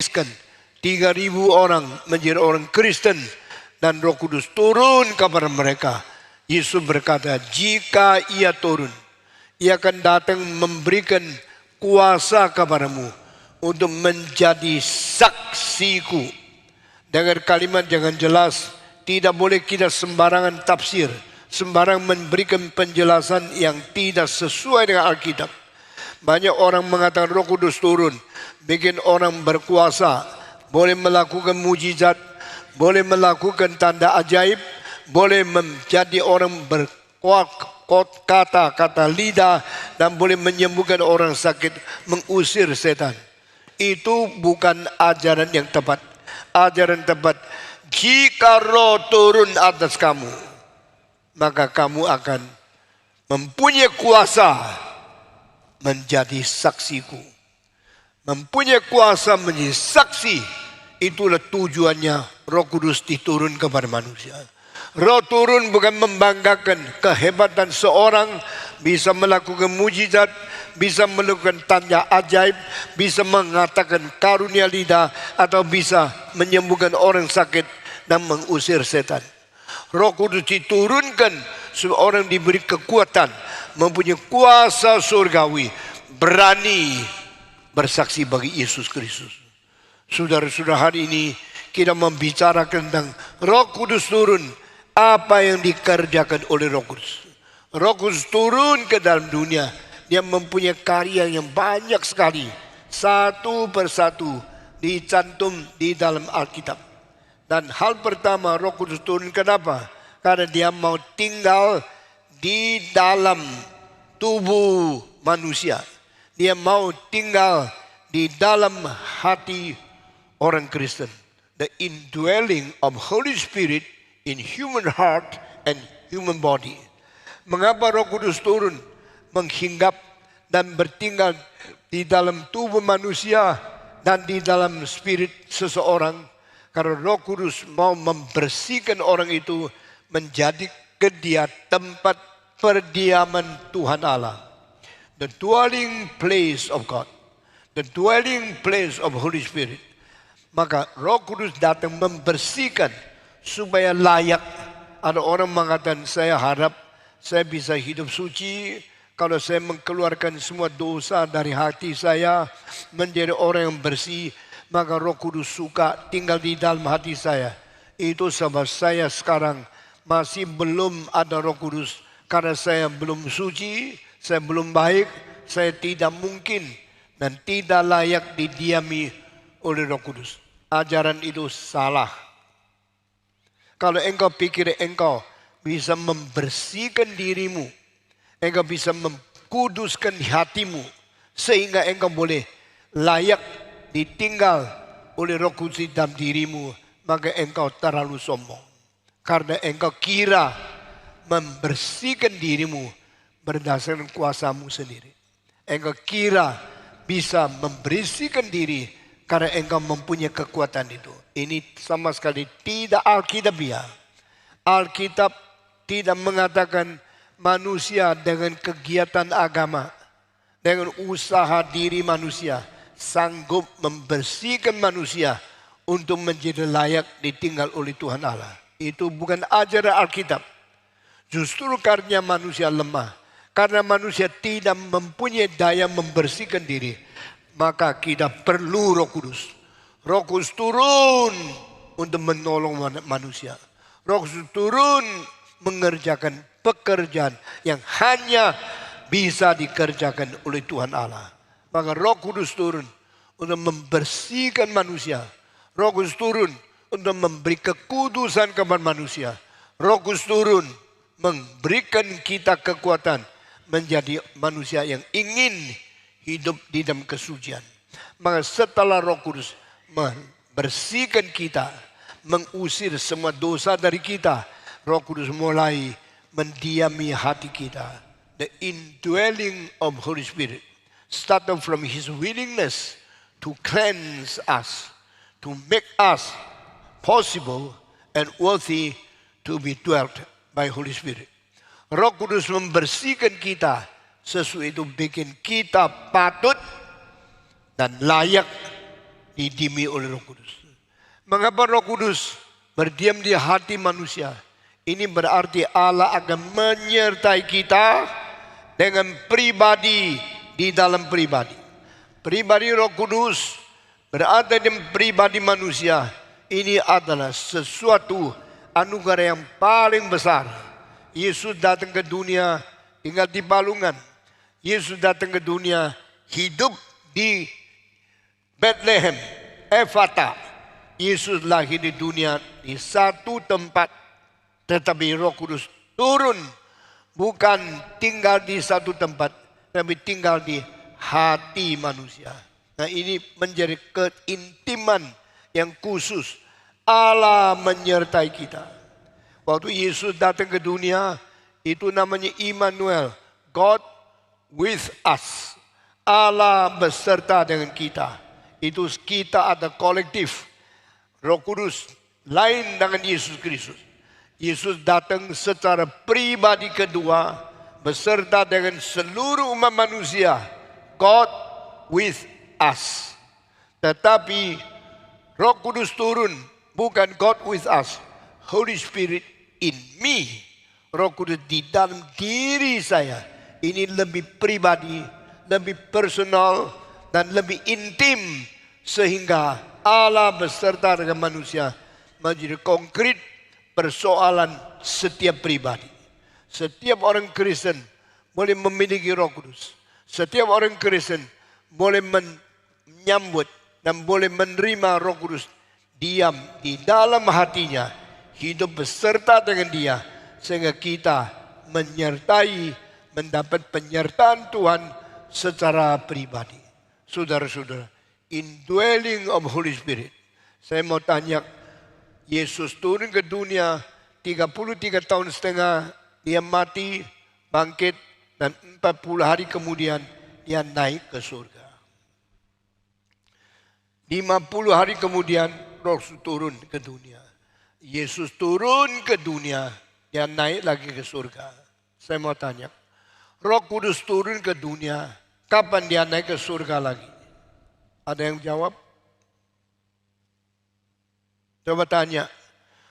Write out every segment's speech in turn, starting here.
membaptiskan 3.000 orang menjadi orang Kristen dan Roh Kudus turun kepada mereka. Yesus berkata, jika ia turun, ia akan datang memberikan kuasa kepadamu untuk menjadi saksiku. Dengan kalimat jangan jelas, tidak boleh kita sembarangan tafsir, sembarang memberikan penjelasan yang tidak sesuai dengan Alkitab. Banyak orang mengatakan Roh Kudus turun, bikin orang berkuasa, boleh melakukan mujizat, boleh melakukan tanda ajaib, boleh menjadi orang berkata-kata lidah, dan boleh menyembuhkan orang sakit, mengusir setan. Itu bukan ajaran yang tepat. Ajaran tepat, jika Roh turun atas kamu, maka kamu akan mempunyai kuasa menjadi saksiku. Mempunyai kuasa menjadi saksi. Itulah tujuannya Roh Kudus diturun kepada manusia. Roh turun bukan membanggakan kehebatan seorang, bisa melakukan mujizat, bisa melakukan tanda ajaib, bisa mengatakan karunia lidah, atau bisa menyembuhkan orang sakit dan mengusir setan. Roh Kudus diturunkan supaya orang diberi kekuatan, mempunyai kuasa surgawi, berani bersaksi bagi Yesus Kristus. Saudara-saudara, hari ini kita membicarakan tentang Roh Kudus turun. Apa yang dikerjakan oleh Roh Kudus? Roh Kudus turun ke dalam dunia. Dia mempunyai karya yang banyak sekali. Satu persatu dicantum di dalam Alkitab. Dan hal pertama, Roh Kudus turun kenapa? Karena dia mau tinggal di dalam tubuh manusia. Dia mau tinggal di dalam hati orang Kristen. The indwelling of Holy Spirit in human heart and human body. Mengapa Roh Kudus turun menghinggap dan bertinggal di dalam tubuh manusia dan di dalam spirit seseorang? Karena Roh Kudus mau membersihkan orang itu menjadi tempat perdiaman Tuhan Allah. The dwelling place of God. The dwelling place of Holy Spirit. Maka Roh Kudus datang membersihkan supaya layak. Ada orang mengatakan, saya harap saya bisa hidup suci kalau saya mengeluarkan semua dosa dari hati saya, menjadi orang yang bersih, maka Roh Kudus suka tinggal di dalam hati saya. Itu sebab saya sekarang masih belum ada Roh Kudus, karena saya belum suci, saya belum baik, saya tidak mungkin dan tidak layak didiami oleh Roh Kudus. Ajaran itu salah. Kalau engkau pikir engkau bisa membersihkan dirimu, engkau bisa mengkuduskan hatimu, sehingga engkau boleh layak ditinggal oleh Roh Kudus dalam dirimu, maka engkau terlalu sombong. Karena engkau kira membersihkan dirimu berdasarkan kuasamu sendiri. Engkau kira bisa membersihkan diri karena engkau mempunyai kekuatan itu. Ini sama sekali tidak Alkitabiah. Alkitab tidak mengatakan manusia dengan kegiatan agama, dengan usaha diri manusia, sanggup membersihkan manusia untuk menjadi layak ditinggal oleh Tuhan Allah. Itu bukan ajaran Alkitab. Justru karena manusia lemah, karena manusia tidak mempunyai daya membersihkan diri, maka kita perlu Roh Kudus. Roh Kudus turun untuk menolong manusia. Roh Kudus turun mengerjakan pekerjaan yang hanya bisa dikerjakan oleh Tuhan Allah. Maka Roh Kudus turun untuk membersihkan manusia. Roh Kudus turun untuk memberi kekudusan kepada manusia. Roh Kudus turun memberikan kita kekuatan menjadi manusia yang ingin hidup di dalam kesucian. Maka setelah Roh Kudus membersihkan kita, mengusir semua dosa dari kita, Roh Kudus mulai mendiami hati kita. The indwelling of Holy Spirit started from His willingness to cleanse us, to make us possible and worthy to be dwelt by Holy Spirit. Roh Kudus membersihkan kita, sesuatu itu bikin kita patut dan layak didimi oleh Roh Kudus. Mengapa Roh Kudus berdiam di hati manusia? Ini berarti Allah akan menyertai kita dengan pribadi di dalam pribadi. Pribadi Roh Kudus berada di pribadi manusia. Ini adalah sesuatu anugerah yang paling besar. Yesus datang ke dunia tinggal di balungan. Yesus datang ke dunia hidup di Bethlehem, Efata. Yesus lahir di dunia di satu tempat. Tetapi Roh Kudus turun, bukan tinggal di satu tempat, tapi tinggal di hati manusia. Nah, ini menjadi keintiman yang khusus. Allah menyertai kita. Waktu Yesus datang ke dunia, itu namanya Immanuel, God with us. Allah beserta dengan kita. Itu kita ada kolektif. Roh Kudus lain dengan Yesus Kristus. Yesus datang secara pribadi kedua beserta dengan seluruh umat manusia. God with us. Tetapi Roh Kudus turun, bukan God with us. Holy Spirit in me. Roh Kudus di dalam diri saya. Ini lebih pribadi, lebih personal, dan lebih intim. Sehingga Allah beserta dengan manusia menjadi konkret persoalan setiap pribadi. Setiap orang Kristen boleh memiliki Roh Kudus. Setiap orang Kristen boleh menyambut dan boleh menerima Roh Kudus. Diam di dalam hatinya, hidup beserta dengan dia, sehingga kita menyertai, mendapat penyertaan Tuhan secara pribadi. Saudara-saudara, indwelling of Holy Spirit. Saya mau tanya, Yesus turun ke dunia 33 tahun setengah, dia mati, bangkit, dan 40 hari kemudian dia naik ke surga. 50 hari kemudian Roh turun ke dunia. Yesus turun ke dunia, dia naik lagi ke surga. Saya mau tanya, Roh Kudus turun ke dunia, kapan dia naik ke surga lagi? Ada yang jawab? Coba tanya,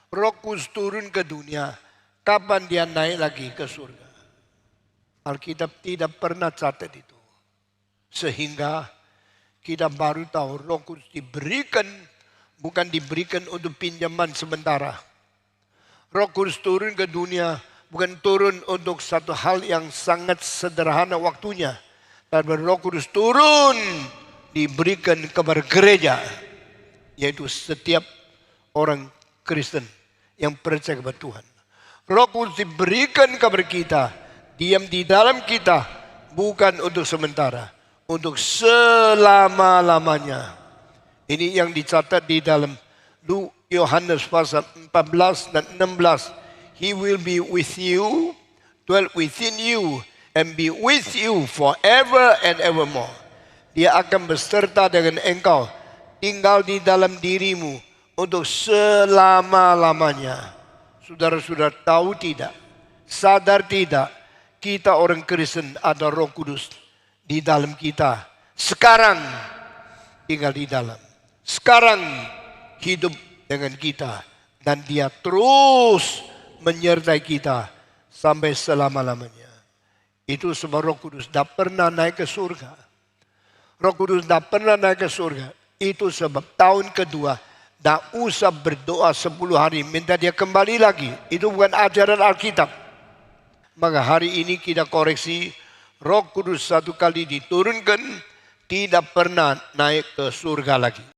Roh Kudus turun ke dunia, kapan dia naik lagi ke surga? Alkitab tidak pernah catat itu. Sehingga kita baru tahu Roh Kudus diberikan, bukan diberikan untuk pinjaman sementara. Roh Kudus turun ke dunia, bukan turun untuk satu hal yang sangat sederhana waktunya. Tapi Roh Kudus turun, diberikan kepada gereja, yaitu setiap orang Kristen yang percaya kepada Tuhan. Roh Kudus diberikan kepada kita, diam di dalam kita, bukan untuk sementara, untuk selama-lamanya. Ini yang dicatat di dalam Yohanes pasal 14 dan 16. He will be with you, dwell within you, and be with you forever and evermore. Dia akan beserta dengan engkau, tinggal di dalam dirimu untuk selama-lamanya. Saudara-saudara tahu tidak, sadar tidak, kita orang Kristen ada Roh Kudus di dalam kita. Sekarang tinggal di dalam. Sekarang hidup dengan kita. Dan dia terus menyertai kita sampai selama-lamanya. Itu sebab Roh Kudus tidak pernah naik ke surga. Roh Kudus tidak pernah naik ke surga. Itu sebab tahun kedua, tidak usah berdoa 10 hari, minta dia kembali lagi. Itu bukan ajaran Alkitab. Maka hari ini kita koreksi, Roh Kudus satu kali diturunkan, tidak pernah naik ke surga lagi.